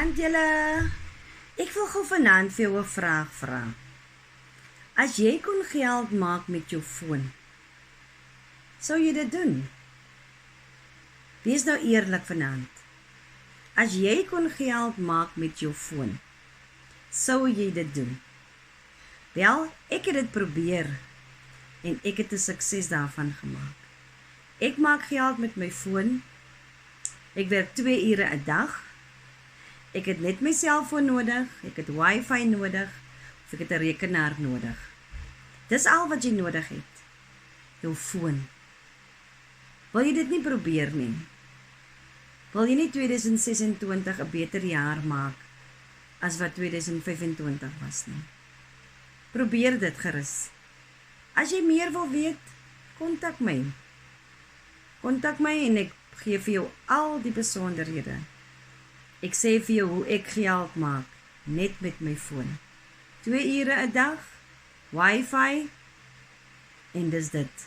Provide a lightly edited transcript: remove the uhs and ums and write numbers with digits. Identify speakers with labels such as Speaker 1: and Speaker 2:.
Speaker 1: Vanaand julle, ek wil gou vanaand vir jou 'n vraag vra. As jy kon geld maak met jou foon, sou jy dit doen? Wees nou eerlik vanaand. As jy kon geld maak met jou foon, sou jy dit doen? Wel, ek het dit probeer en ek het 'n sukses daarvan gemaak. Ek maak geld met my foon. Ek werk 2 ure 'n dag. Ek het net my selfoon nodig, ek het wifi nodig, of ek het 'n rekenaar nodig. Dis al wat jy nodig het. Jou foon. Wil jy dit nie probeer nie? Wil jy nie 2026 'n beter jaar maak as wat 2025 was nie? Probeer dit gerus. As jy meer wil weet, kontak my. Kontak my en ek gee vir jou al die besonderhede. Ek sê vir jou hoe ek geld maak, net met my foon. 2 ure 'n dag, wifi, en dis dit.